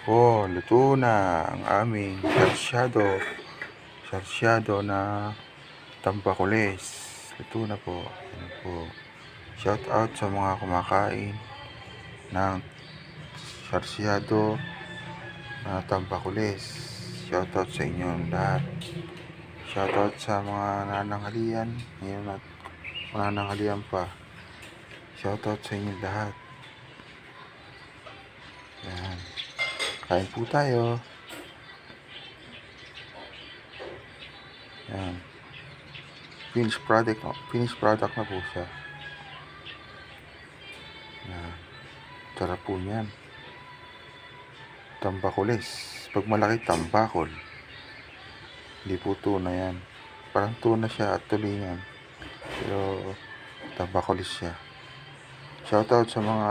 Oh, luto na ang aming sarsyado na tambakulis. Luto na po. Ayan po. Shout out sa mga kumakain ng sarsyado na tambakulis. Shout out sa inyong lahat. Shout out sa mga nananghalian ngayon at manananghalian pa. Shout out sa inyong lahat. Ayan. Kain po tayo. Ayan. Finished product na po siya. Ayan. Sarap po niyan. Tambakulis. Pag malaki, tambakol. Hindi po tuna yan. Parang tuna siya at tulingan. Pero tambakulis siya. Shoutout sa mga